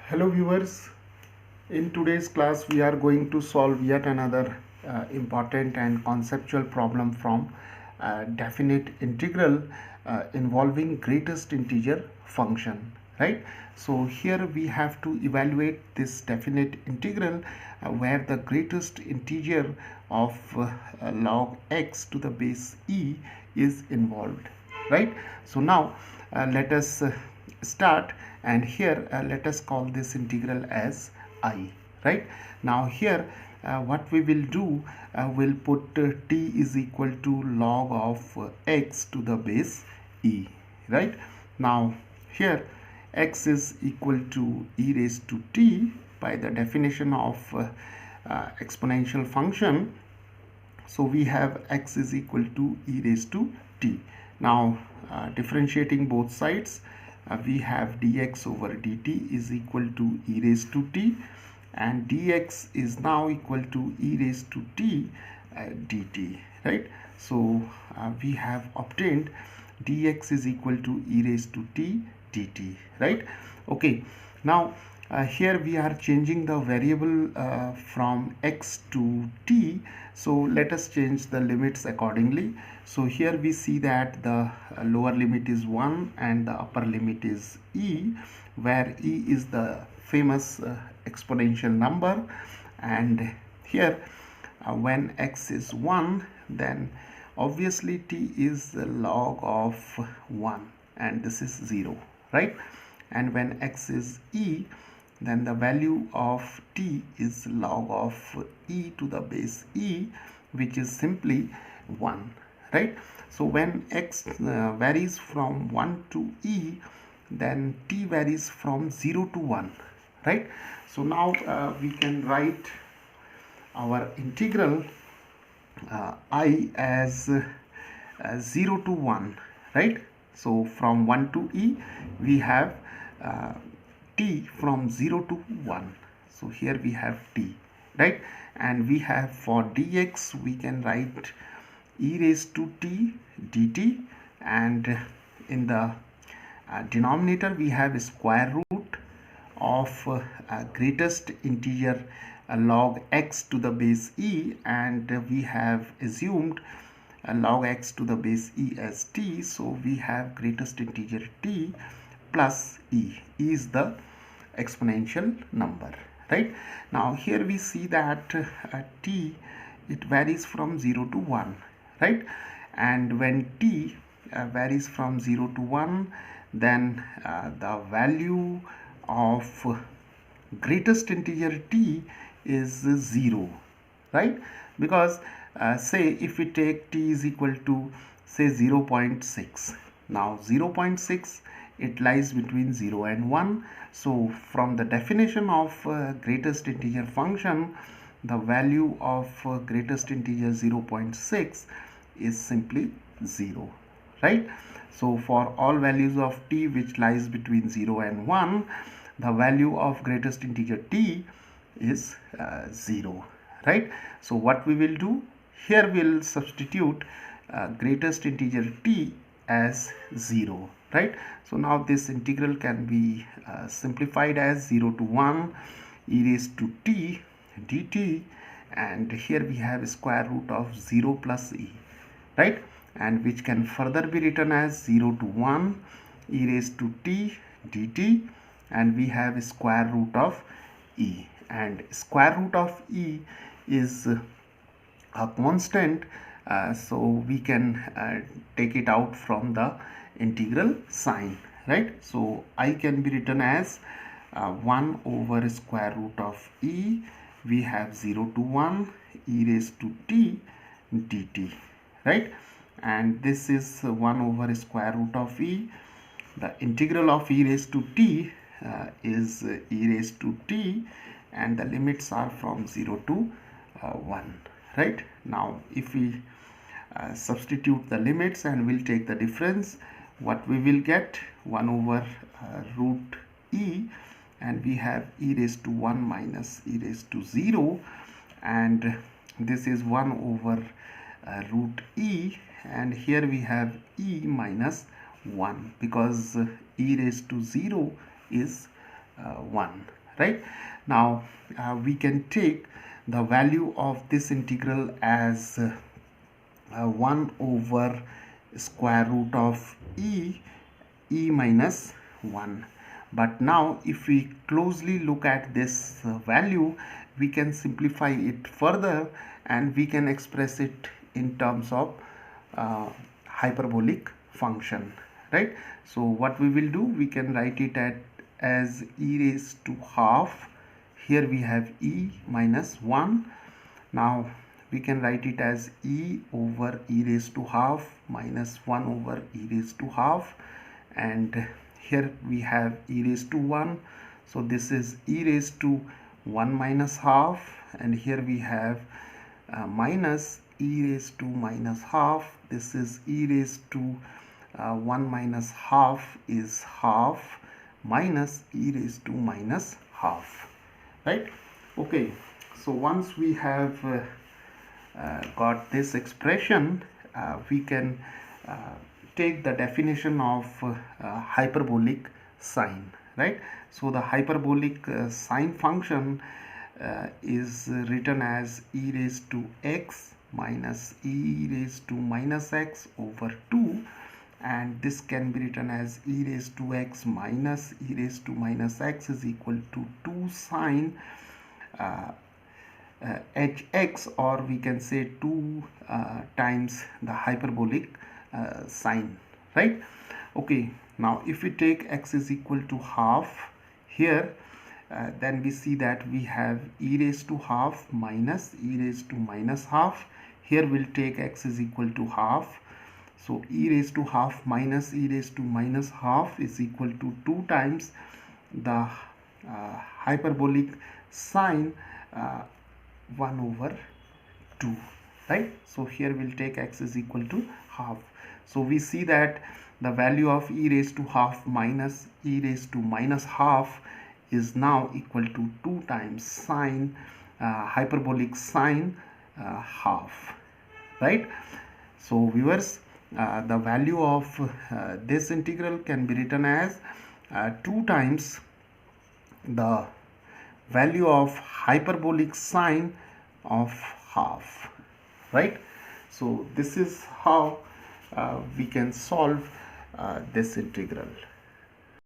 Hello viewers, in today's class we are going to solve yet another important and conceptual problem from definite integral involving greatest integer function, right? So here we have to evaluate this definite integral where the greatest integer of log x to the base e is involved, right? So now let us start, and here let us call this integral as I, right? Now here what we will do, we'll put t is equal to log of x to the base e, right? Now here x is equal to e raised to t by the definition of exponential function. So we have x is equal to e raised to t. Now differentiating both sides, we have dx over dt is equal to e raised to t, and dx is now equal to e raised to t dt, right? So we have obtained dx is equal to e raised to t dt, right? Okay, now here we are changing the variable from x to t, so let us change the limits accordingly. So here we see that the lower limit is 1 and the upper limit is e, where e is the famous exponential number, and here when x is 1, then obviously t is the log of 1 and this is 0, right? And when x is e, then the value of t is log of e to the base e, which is simply 1, right? So when x varies from 1 to e, then t varies from 0 to 1, right? So now we can write our integral I as 0 to 1, right? So from 1 to e we have uh, t from 0 to 1. So here we have t, right? And we have for dx we can write e raised to t dt, and in the denominator we have square root of greatest integer log x to the base e, and we have assumed log x to the base e as t, so we have greatest integer t plus e. E is the exponential number, right? Now here we see that t, it varies from 0 to 1, right? And when t varies from 0 to 1, then the value of greatest integer t is 0, right? Because say if we take t is equal to say 0.6, now 0.6, it lies between 0 and 1. So from the definition of greatest integer function, the value of greatest integer 0.6 is simply 0, right? So for all values of t which lies between 0 and 1, the value of greatest integer t is 0, right? So what we will do here, we'll substitute greatest integer t as 0, right? So now this integral can be simplified as 0 to 1 e raised to t dt, and here we have square root of 0 plus e, right? And which can further be written as 0 to 1 e raised to t dt, and we have square root of e, and square root of e is a constant, so we can take it out from the integral sign, right? So I can be written as 1 over square root of e, we have 0 to 1 e raised to t dt, right? And this is 1 over square root of e. The integral of e raised to t is e raised to t, and the limits are from 0 to 1, right? Now if we substitute the limits and we'll take the difference, what we will get 1 over root e, and we have e raised to 1 minus e raised to 0, and this is 1 over root e, and here we have e minus 1, because e raised to 0 is 1, right? Now we can take the value of this integral as 1 over square root of e minus 1. But now if we closely look at this value, we can simplify it further and we can express it in terms of hyperbolic function, right? So what we will do, we can write it as e raised to half. Here we have e minus 1. Now we can write it as e over e raised to half minus 1 over e raised to half, and here we have e raised to 1, so this is e raised to 1 minus half, and here we have minus e raised to minus half. This is e raised to 1 minus half is half minus e raised to minus half, right? Okay, so once we have got this expression, we can take the definition of hyperbolic sine, right? So the hyperbolic sine function is written as e raised to x minus e raised to minus x over 2, and this can be written as e raised to x minus e raised to minus x is equal to 2 sine hx, or we can say 2 times the hyperbolic sine, right? Okay, now if we take x is equal to half here, then we see that we have e raised to half minus e raised to minus half. Here we'll take x is equal to half, so e raised to half minus e raised to minus half is equal to 2 times the hyperbolic sine 1 over 2, right? So here we'll take x is equal to half. So we see that the value of e raised to half minus e raised to minus half is now equal to 2 times sine hyperbolic sine half, right? So viewers, the value of this integral can be written as 2 times the value of hyperbolic sine of half, right? So this is how we can solve this integral.